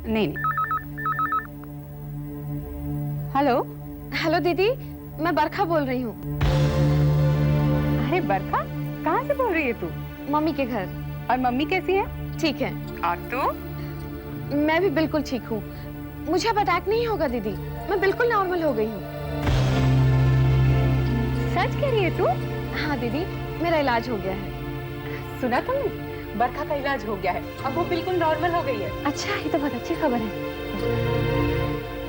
नहीं नहीं। Hello. Hello दीदी, मैं बरखा बोल रही हूँ। अरे बरखा, कहाँ से बोल रही है तू? मम्मी के घर। और मम्मी कैसी है? ठीक है। और तू? मैं भी बिल्कुल ठीक हूँ। मुझे अब अटैक नहीं होगा दीदी, मैं बिल्कुल नॉर्मल हो गई हूँ। सच कह रही है तू? हाँ दीदी, मेरा इलाज हो गया है। सुना तुमने? बरखा का इलाज हो गया है, अब वो बिल्कुल नॉर्मल हो गई है। अच्छा, ये तो बहुत अच्छी खबर है।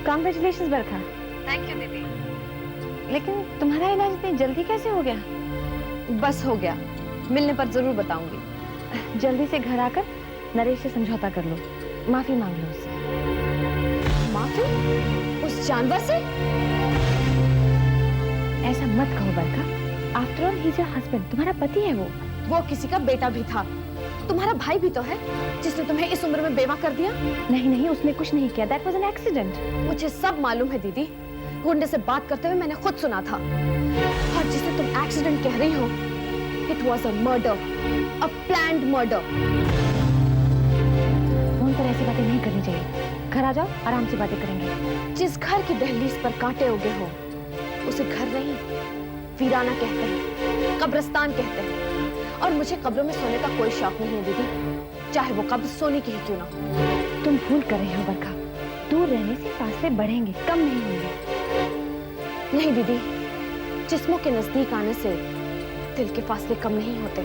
Congratulations Barkha. थैंक यू दीदी। लेकिन तुम्हारा इलाज इतनी जल्दी कैसे हो गया? बस हो गया, मिलने पर जरूर बताऊंगी। जल्दी से घर आकर नरेश से समझौता कर लो, माफी मांग लो उससे। माफी? उस जानवर से? ऐसा मत कहो Barkha, after all he is your husband, तुम्हारा पति है वो। वो किसी का बेटा भी था, तुम्हारा भाई भी तो है, जिसने तुम्हें इस उम्र में बेवा कर दिया। नहीं नहीं, उसने कुछ नहीं किया, दैट वाज एन एक्सीडेंट। मुझे सब मालूम है दीदी, गुंडे से बात करते हुए मैंने खुद सुना था। और जिसे तुम एक्सीडेंट कह रही हो, it was a murder, a planned murder. Phone पर ऐसी बातें नहीं करनी चाहिए, घर आ जाओ, आराम से बातें करेंगे। जिस घर की दहलीज पर कांटे उगे हो, उसे घर नहीं वीराना कहते हैं, कब्रिस्तान कहते हैं। और मुझे कब्रों में सोने का कोई शौक नहीं है दीदी, चाहे वो कब्र सोने की ही क्यों ना। तुम भूल कर रहे हो बरखा, दूर रहने से फासले बढ़ेंगे, कम नहीं होंगे। नहीं दीदी, जिस्मों के नजदीक आने से दिल के फासले कम नहीं होते।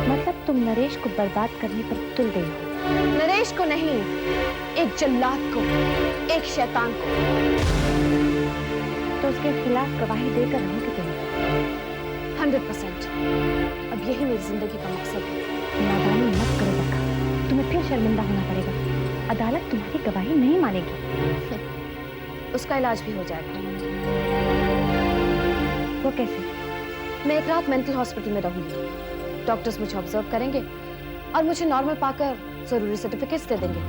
मतलब तुम नरेश को बर्बाद करने पर तुल गई हो? नरेश को नहीं, एक जल्लाद को, एक शैतान को। तो उसके खिलाफ गवाही देकर रहोगे तुम? 100%। अब यही मेरी जिंदगी का मकसद है। नादानी मत करो बरखा, तुम्हें फिर शर्मिंदा होना पड़ेगा। अदालत तुम्हारी गवाही नहीं मानेगी। उसका इलाज भी हो जाएगा। वो कैसे? मैं एक रात मेंटल हॉस्पिटल में रहूंगी, डॉक्टर्स मुझे ऑब्जर्व करेंगे और मुझे नॉर्मल पाकर जरूरी सर्टिफिकेट्स दे देंगे,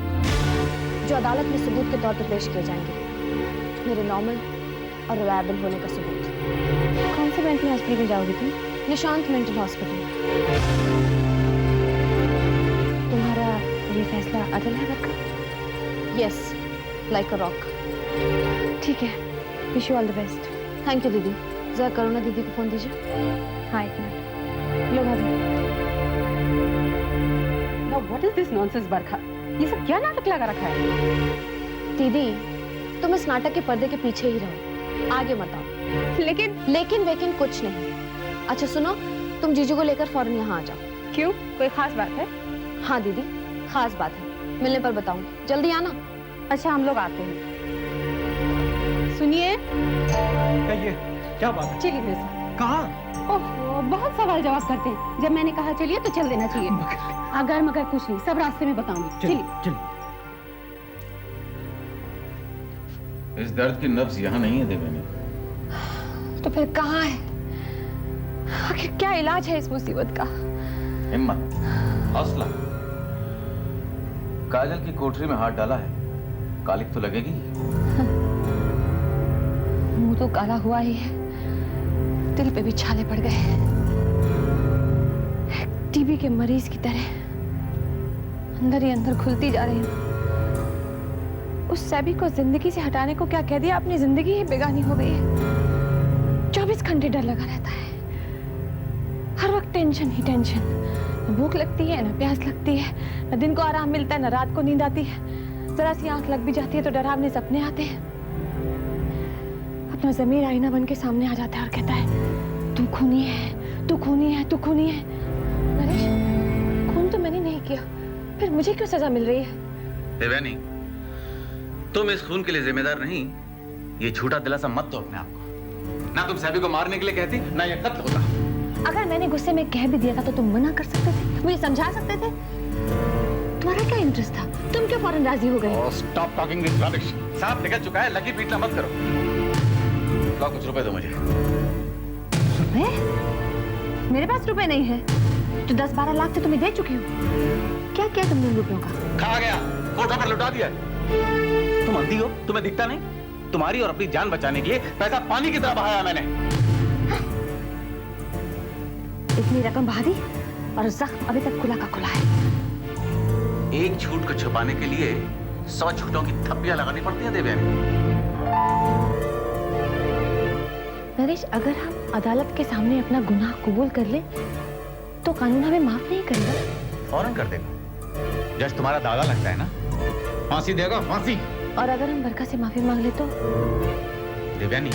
जो अदालत में सबूत के तौर पर पेश किए जाएंगे, मेरे नॉर्मल और रिलायबल होने का सबूत। कौन से मेंटल हॉस्पिटल में जाओगी तुम? Nishant mental hospital. तुम्हारा ये फैसला अटल है Barkha? Yes, like a rock. ठीक है, wish you all the best. Thank you दीदी। जरा करुणा दीदी को फोन दीजिए। हाँ, एक मिनट। लो भाभी। Now what is this nonsense बरखा? ये सब क्या नाटक लगा रखा है? दीदी, तुम इस नाटक के पर्दे के पीछे ही रहो, आगे मत आओ। लेकिन वेकिन कुछ नहीं। अच्छा सुनो, तुम जीजू को लेकर फौरन यहाँ आ जाओ। क्यों, कोई खास बात है? हाँ दीदी, खास बात है, मिलने पर बताऊंगी, जल्दी आना। अच्छा, हम लोग आते हैं। सुनिए। कहिए, क्या बात है? चलिए मेरे साथ। कहाँ? ओह, बहुत सवाल जवाब करते हैं। जब मैंने कहा चलिए तो चल देना चाहिए। अगर मगर कुछ नहीं, सब रास्ते में बताऊंगी। चलिए चलिए। इस दर्द की नब्ज यहाँ नहीं है देवेनी। तो फिर कहाँ है? आखिर क्या इलाज है इस मुसीबत का? हिम्मत, हौसला। काजल की कोठरी में हाथ डाला है, कालिक तो लगेगी। मुंह तो काला हुआ ही है, दिल पे भी छाले पड़ गए। टीबी के मरीज की तरह अंदर ही अंदर खुलती जा रही हूँ। उस सैबी को जिंदगी से हटाने को क्या कह दिया, अपनी जिंदगी ही बेगानी हो गई है। 24 घंटे डर लगा रहता है, हर वक्त टेंशन ही टेंशन। न भूख लगती है, न प्यास लगती है, न दिन को आराम मिलता है, न रात को नींद आती है। जरा सी आंख लग भी जाती है तो डरावने सपने आते हैं। अपना ज़मीर आईना बन के सामने आ जाता है और कहता है, तू खूनी है, तू खूनी है, तू खूनी है। नरेश, खून तो मैंने नहीं किया, फिर मुझे क्यों सजा मिल रही है? देवयानी, तुम इस खून के लिए जिम्मेदार नहीं। ये झूठा दिलासा मत दो अपने आप को। ना तुम सैबी को मारने के लिए कहती, ना ये कत्ल होता। अगर मैंने गुस्से में कह भी दिया था तो तुम मना कर सकते थे, मुझे समझा सकते थे। तुम्हारा क्या इंटरेस्ट था? तुम क्यों फौरन राजी हो गए? Stop talking this rubbish. सांप निकल चुका है, लकी पीटना मत करो। लो कुछ रुपए दो मुझे। रुपए? मेरे पास रुपए नहीं है, जो 10-12 लाख से तुम्हें दे चुकी हूँ। क्या किया तुमने उन रुपयों का? खा गया, कोठा पर लुटा दिया। तुम अंधी हो, तुम्हें दिखता नहीं? तुम्हारी और अपनी जान बचाने के लिए पैसा पानी की तरह बहाया मैंने। इतनी रकम बहा दी और जख्म अभी तक खुला का खुला है। एक झूठ को छुपाने के लिए 100 झूठों की थप्पियां लगानी पड़ती हैं देवयानी। नरेश, अगर हम अदालत के सामने अपना गुनाह कबूल कर ले तो कानून हमें माफ नहीं करेगा। फौरन कर देगा। जज तुम्हारा दादा लगता है ना, फांसी देगा, फांसी। और अगर हम बरखा से माफी मांग ले तो? देवयानी,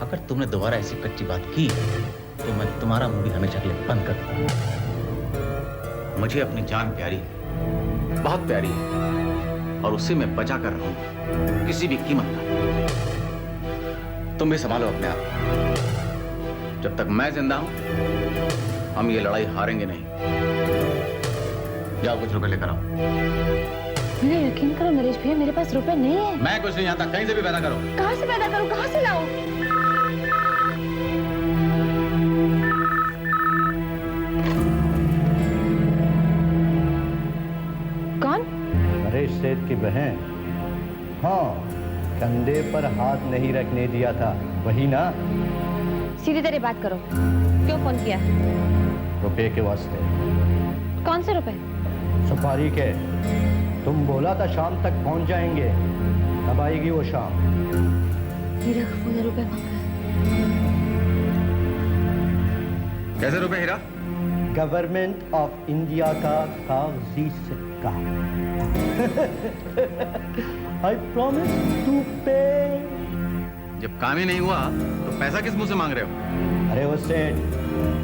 अगर तुमने दोबारा ऐसी कच्ची बात की तो मैं तुम्हारा मुंह भी हमेशा के लिए बंद कर दूंगा। मुझे अपनी जान प्यारी है, बहुत प्यारी है, और उससे मैं बचा कर रहूंगा किसी भी कीमत पर। तुम भी संभालो अपने आप। जब तक मैं जिंदा हूं हम ये लड़ाई हारेंगे नहीं। जाओ कुछ रुपए लेकर आओ। मेरा यकीन करो नरेश भैया, मेरे पास रुपए नहीं है। मैं कुछ नहीं जानता, कहीं से भी पैदा करो। कहाँ से पैदा करूं, कहाँ से लाऊं? कौन? नरेश सेठ की बहन। हाँ, कंधे पर हाथ नहीं रखने दिया था, वही ना? सीधी तरह बात करो, क्यों फोन किया? रुपए के वास्ते। कौन से रुपए? सुपारी के। तुम बोला था शाम तक पहुंच जाएंगे, कब आएगी वो शाम? हीरा गफूर ने रुपए मांगा है। कैसे रुपए हीरा? गवर्नमेंट ऑफ इंडिया का कागजी सिक्का। आई प्रॉमिस टू पे। जब काम ही नहीं हुआ तो पैसा किस मुंह से मांग रहे हो? अरे वो सेठ,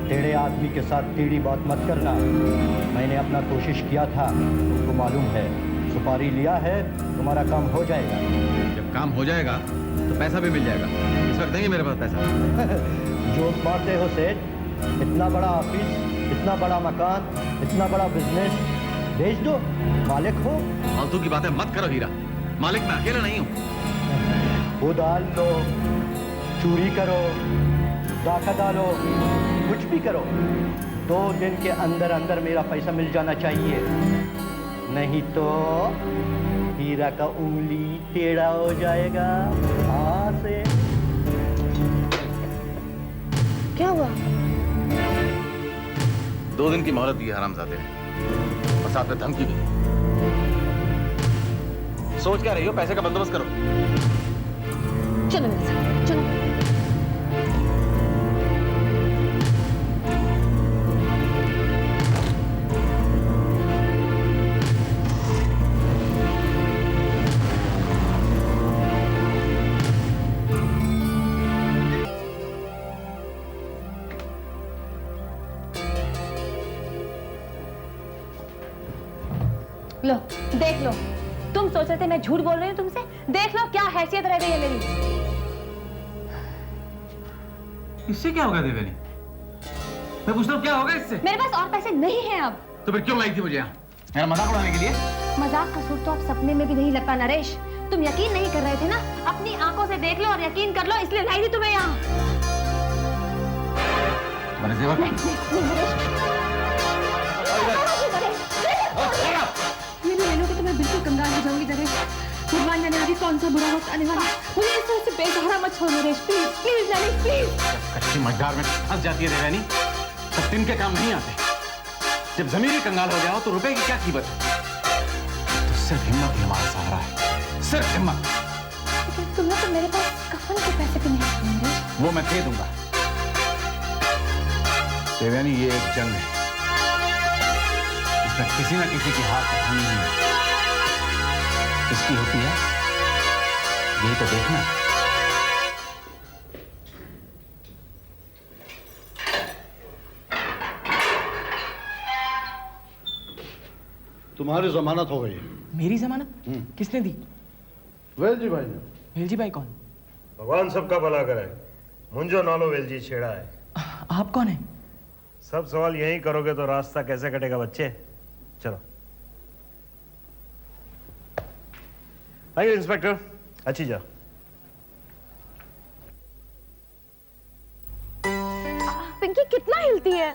टेढ़े आदमी के साथ टेढ़ी बात मत करना। मैंने अपना कोशिश किया था, तुमको मालूम है। सुपारी लिया है, तुम्हारा काम हो जाएगा। जब काम हो जाएगा तो पैसा भी मिल जाएगा। इस वक्त देंगे मेरे पास पैसा। जोक मारते हो सेठ। इतना बड़ा ऑफिस, इतना बड़ा मकान, इतना बड़ा बिजनेस बेच दो, मालिक हो। फालतू की बातें मत करो हीरा, मालिक मैं अकेला नहीं हूँ। उधार लो, चोरी करो, डाका डालो, कुछ भी करो, 2 दिन के अंदर अंदर मेरा पैसा मिल जाना चाहिए। नहीं तो हीरा का उंगली टेढ़ा हो जाएगा। हाँ से। क्या हुआ? 2 दिन की मोहलत दी हरामजादे ने, और साथ में धमकी दी। सोच क्या रही हो? पैसे का बंदोबस्त करो। चलो मेरे साथ, चलो। लो, देख लो। तुम सोच रहे थे मैं झूठ बोल रही हूँ तुमसे? देख लो क्या हैसियत रह गई है मेरी। इससे क्या होगा देवयानी? मैं पूछता हूँ क्या होगा इससे? मेरे पास और पैसे नहीं हैं अब। तो फिर क्यों लाई थी मुझे यहाँ? मेरा मजाक उड़ाने के लिए? मजाक का सूर तो आप सपने में भी नहीं लगता नरेश। तुम यकीन नहीं कर रहे थे ना? अपनी आंखों से देख लो और यकीन कर लो, इसलिए लाई थी तुम्हें यहाँ। ये भी ले लो कि तुम्हें बिल्कुल कंगाल हो जाऊंगी नरेश। भगवान जाने आगे कौन सा बुरा वक्त आने वाला है। मुझे इस तरह से बेसहारा मत छोड़ Naresh, please please Naresh please. कच्ची मझधार में फंस जाती है देवयानी, तब दिन के काम नहीं आते। जब जमीर ही कंगाल हो गया हो तो रुपए की क्या कीमत है? तो सिर्फ हिम्मत ही हमारा सहारा है, सिर्फ हिम्मत। लेकिन तुम्हें तो मेरे पास कफन के पैसे भी नहीं हैं नरेश। वो मैं दे दूंगा। देवयानी, ये एक जंग है, इसमें किसी न किसी की हाथ उठानी है। किसकी होती है यही तो देखना। तुम्हारी जमानत हो गई। मेरी जमानत? किसने दी? वेलजी भाई ने। वेलजी भाई कौन? भगवान सबका भला करे। मुंजो नालो वेलजी छेड़ा है। आप कौन है? सब सवाल यही करोगे तो रास्ता कैसे कटेगा बच्चे? चलो आइए इंस्पेक्टर, अच्छी जा। पिंकी कितना हिलती है?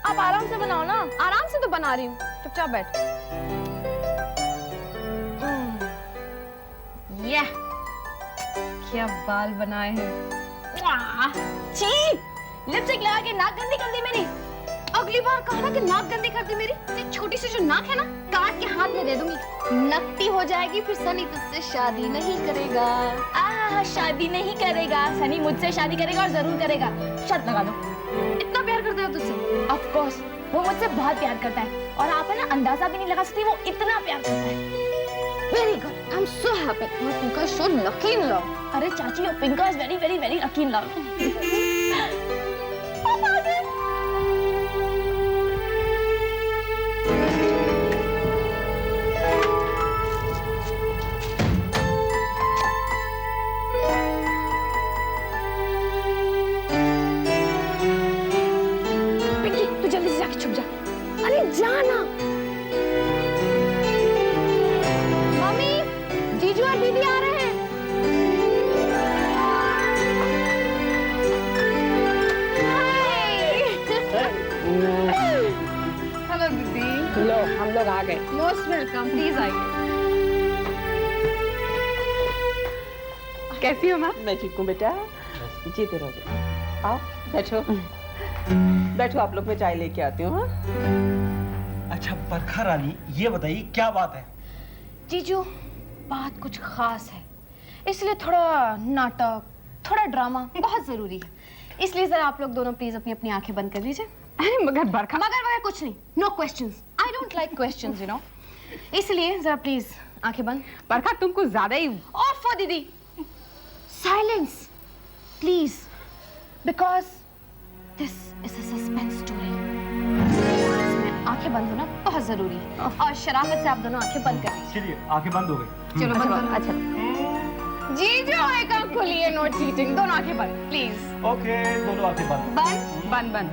आप आराम से बनाओ ना। आराम से तो बना रही हूँ, चुपचाप बैठ। ये क्या बाल बनाए हैं। छी, लिपस्टिक लगा के नाक गंदी कर दी मेरी। अगली बार कहा ना कि नाक गंदी कर दी मेरी। ये छोटी सी जो नाक है ना, काट के हाथ में दे दूंगी। नकटी हो जाएगी, फिर सनी तुझसे शादी नहीं करेगा। शादी नहीं करेगा सनी, मुझसे शादी करेगा और जरूर करेगा, शर्त लगा दो। इतना प्यार करते हो तुझसे? ऑफ कोर्स वो मुझसे बहुत प्यार करता है और आप है ना अंदाजा भी नहीं लगा सकती वो इतना प्यार करता है। Very good, I am so happy. तुमका सो लकी इन लव। अरे चाची your Pinka is very very very lucky in love. Pinky तू जल्दी से जाके छुप जा। अरे जाना। मम्मी, जीजू और दीदी आ रहे हैं। हेलो दीदी। लो हम लोग आ गए। मोस्ट वेलकम, प्लीज आइए। कैसी हो माँ? मैं ठीक हूँ बेटा, जीते रहोगे। आओ बैठो बैठो, आप लोग मैं चाय लेके आती हूँ। हाँ? अच्छा बरखा रानी, ये बताइए क्या बात है? जीजू बात कुछ खास है, इसलिए थोड़ा नाटक, थोड़ा ड्रामा बहुत जरूरी है, इसलिए जरा आप लोग दोनों प्लीज अपनी अपनी आंखें बंद कर लीजिए। अरे मगर बरखा, मगर कुछ नहीं, no questions, I don't like questions you know, इसलिए जरा प्लीज आंखें बंद। बरखा तुमको ज्यादा ही। ऑफ दीदी, silence please, because this is a suspense story. इसमें आंखें बंद होना बहुत जरूरी है और शराफत से आप दोनों आंखें बंद कर लीजिए। चलिए आंखें बंद हो गई। चलो बंद करो। अच्छा जीजू एक आंख खोलिए, नो चीटिंग। दोनों आंखें बंद प्लीज। ओके दोनों आंखें बंद। बंद बंद बंद।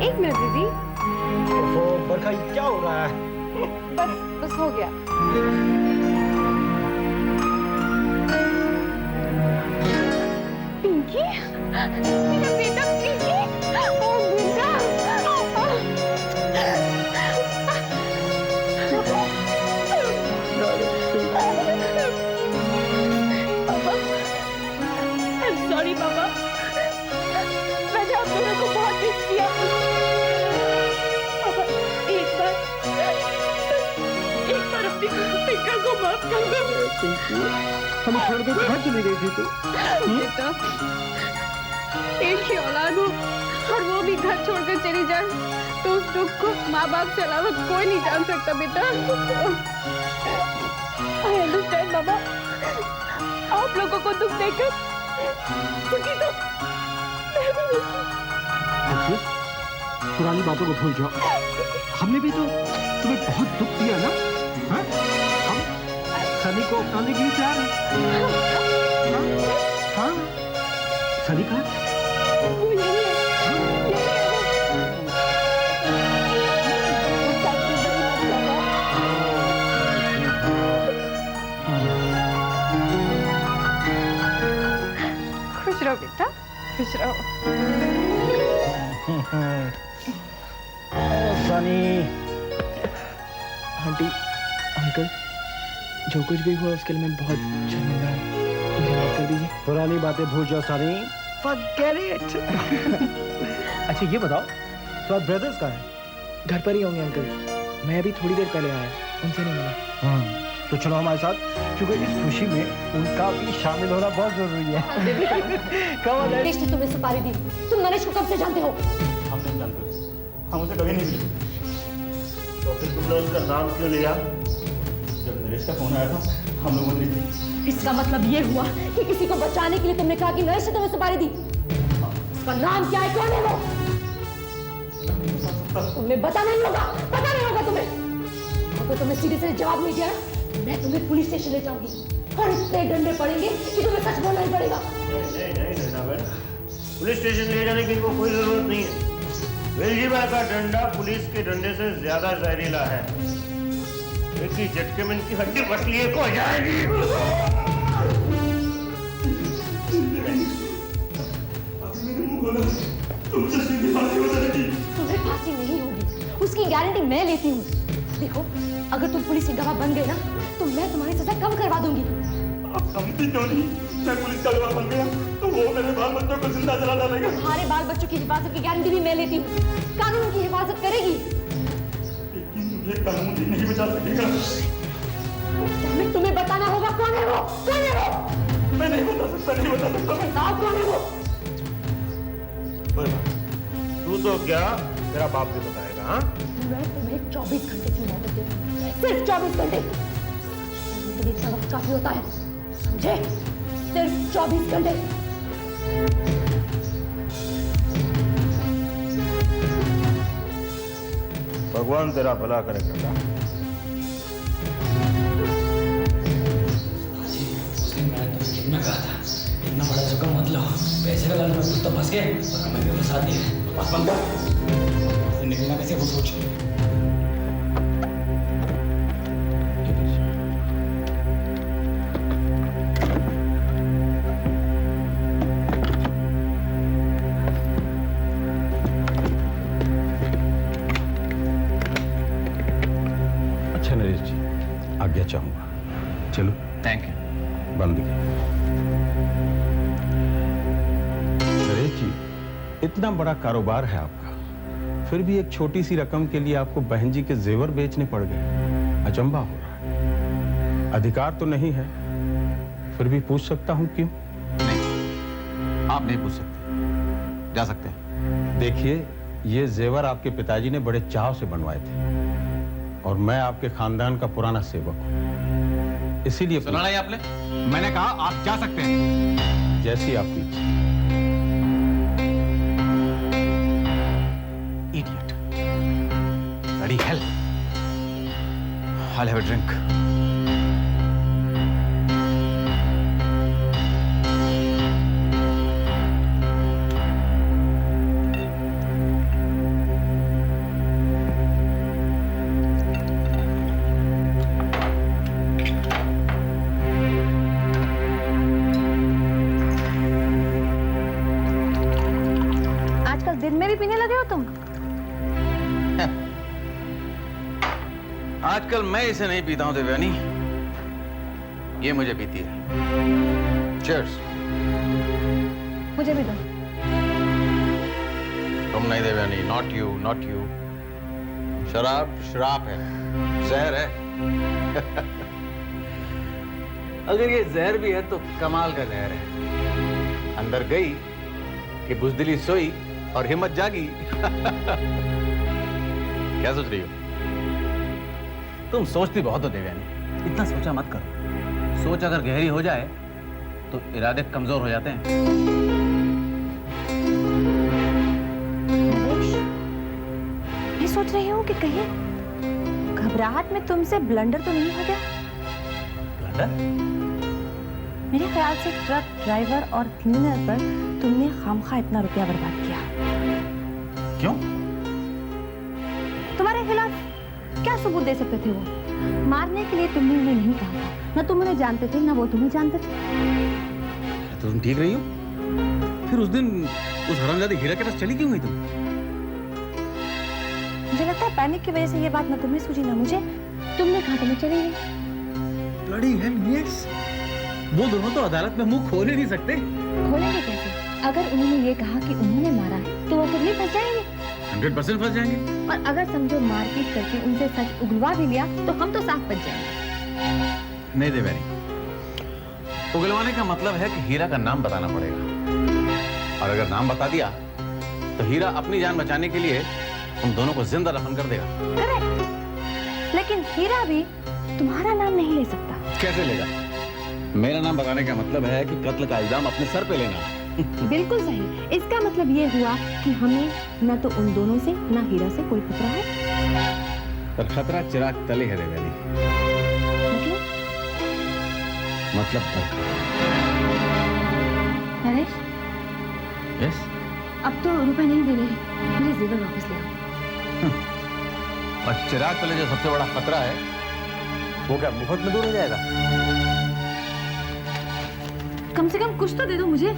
एक मिनट दीदी, ओफो, बरखा ये क्या हो रहा है? बस बस हो गया। पिंकी, मेरा बेटा पिंकी, ओ बेटा। सॉरी पापा, मैंने आप दोनों को बहुत मिस किया। पापा एक बार अपनी पिंका को माफ कर दो। हम छोड़ के घर चली गई थी तू। बेटा एक ही औलाद हो और वो भी घर छोड़कर चली जाए तो उस दुख को माँ बाप के अलावा कोई नहीं जान सकता बेटा। आई अंडरस्टैंड बाबा, आप लोगों को दुख देकर दुखी तो मैं भी हूँ। पुरानी बातों को भूल जाओ। हमने भी तो तुम्हें बहुत दुख दिया ना। हाँ? हम सनी को अपनाने के लिए तैयार हैं। हाँ? सनी कहाँ? वो यही है। खुश रहो बेटा, खुश रहो। सनी, आंटी, अंकल, जो कुछ भी हुआ उसके लिए मैं बहुत शर्मिंदा हूँ, मुझे माफ कर दीजिए। पुरानी बातें भूल जाओ सनी। Forget it। अच्छा ये बताओ, तुम्हारे ब्रदर्स कहाँ हैं? घर पर ही होंगे अंकल, मैं अभी थोड़ी देर पहले आया, उनसे नहीं मिला। तो चलो हमारे साथ, क्योंकि इस खुशी में उनका भी शामिल होना बहुत जरूरी है। कमाल है। ने तुम्हें सुपारी दी, तुम नरेश को कब से जानते हो? हम नहीं जानते उसे, हम उसे कभी नहीं मिले। तो फिर तुमने उसका नाम क्यों लिया? जब नरेश का फोन आया था हम लोगों ने। इसका मतलब ये हुआ कि किसी को बचाने के लिए तुमने कहा कि नरेश ने तुम्हें सुपारी दी। उसका नाम क्या है, कौन है वो? तुम्हें पता नहीं होगा तुम्हें। अगर तुमने सीधे से जवाब नहीं दिया मैं तुम्हें पुलिस स्टेशन ले जाऊंगी और इतने डंडे पड़ेंगे कि तुम्हें सच बोलना ही पड़ेगा। नहीं, पुलिस स्टेशन ले जाने की कोई जरूरत नहीं है। वेलजी भाई का डंडा पुलिस के डंडे से ज्यादा जहरीला है। एक ही झटके में इनकी हड्डी पसली एक हो जाएगी। तुम्हें फांसी नहीं होगी, उसकी गारंटी मैं लेती हूँ। देखो, अगर तुम पुलिस की गवाह बन गए ना तो मैं तुम्हारी सजा कम करवा दूंगी। आप समझती क्यों नहीं? मैं पुलिस का गवाह बन गया तो वो मेरे बाल बच्चों को जिंदा जला डालेगा। तुम्हारे बाल बच्चों की हिफाजत की गारंटी भी मैं लेती हूँ। कानून की हिफाजत करेगी। लेकिन मुझे कानून ही नहीं बचा सकेगा। तुम्हें बताना होगा कौन है वो, कौन है वो? मैं नहीं बता सकता मैं। बताओ कौन है वो? कोई बात नहीं। तू तो क्या, तेरा बाप भी बताएगा। हाँ, मैं तुम्हें 24 घंटे की मोहलत देती हूँ, सिर्फ 24 घंटे। जिंदगी का वक्त काफी होता है, समझे? सिर्फ 24 घंटे। भगवान तेरा भला करे बेटा। उस दिन मैंने तुमसे कितना कहा था, इतना बड़ा जोखिम मत लो। पैसे का लालच में खुद तो फंस गए और हमें भी फंसा दिए। बस बंद कर, इससे निकलना कैसे वो सोच। अच्छा नरेश जी, आज्ञा चाहूंगा। चलो। Thank you. बंद। नरेश जी, इतना बड़ा कारोबार है आपका, फिर भी एक छोटी सी रकम के लिए आपको बहन जी के जेवर बेचने पड़ गए। अचंभा हो रहा है। अधिकार तो नहीं है, फिर भी पूछ सकता हूं क्यों? नहीं, आप नहीं पूछ सकते, जा सकते हैं। देखिए, ये जेवर आपके पिताजी ने बड़े चाव से बनवाए थे और मैं आपके खानदान का पुराना सेवक हूं, इसीलिए सुना नहीं आपने? मैंने कहा आप जा सकते हैं। जैसी आपकी इच्छा। Idiot. Bloody hell. I'll have a drink. आजकल दिन में भी पीने लगे हो तुम? आजकल मैं इसे नहीं पीता हूं देवयानी, ये मुझे पीती है। Cheers. मुझे भी दो। तुम नहीं Devyani, not you, not you. शराब शराब है, जहर है। अगर ये जहर भी है तो कमाल का जहर है। अंदर गई कि बुजदिली सोई और हिम्मत जागी। क्या सोच रही हो? तुम सोचती बहुत हो देवयानी, इतना सोचा मत करो। सोच अगर गहरी हो जाए तो इरादे कमजोर हो जाते हैं। नरेश, मैं सोच रही हूँ कि कहीं घबराहट में तुमसे ब्लंडर तो नहीं हो गया? ब्लंडर? मेरे ख्याल से ट्रक ड्राइवर और क्लीनर पर तुमने खामखा इतना रुपया बर्बाद किया। क्यों? तुम्हारे खिलाफ क्या सबूत दे सकते थे वो? मारने के लिए तुमने उन्हें नहीं कहा था, न तुम उन्हें जानते थे न वो तुम्हें जानते थे। तो तुम ठीक रही हो? फिर उस दिन उस हरामजादी हीरा के पास चली क्यों गई तुम? मुझे लगता है पैनिक की वजह से ये बात न तुम्हें सूझी न मुझे। तुमने कहा तो मैं चली गई। Bloody hell, yes. वो दोनों तो अदालत में मुंह खोल ही नहीं सकते। खोलेंगे कैसे? अगर उन्होंने ये कहा कि उन्होंने मारा है तो वो खुद नहीं फंस जाएंगे। 100% फंस जाएंगे। और अगर समझो मारपीट करके उनसे सच उगलवा भी लिया तो हम तो साफ बच जाएंगे। नहीं देवयानी, उगलवाने का मतलब है कि हीरा का नाम बताना पड़ेगा, और अगर नाम बता दिया तो हीरा अपनी जान बचाने के लिए उन दोनों को जिंदा दफन कर देगा। करेक्ट, लेकिन हीरा भी तुम्हारा नाम नहीं ले सकता। कैसे लेगा? मेरा नाम बताने का मतलब है कि कत्ल का इल्जाम अपने सर पे लेना। बिल्कुल सही। इसका मतलब ये हुआ कि हमें न तो उन दोनों से न हीरा से कोई खतरा है। पर खतरा चिराग तले है देवयानी। मतलब नरेश, यस। अब तो रुपए नहीं देने हैं, मुझे जेवर वापस ले आओ। और चिराग तले जो सबसे बड़ा खतरा है वो क्या मुफ्त में दूर हो जाएगा? कम से कम कुछ तो दे दो मुझे।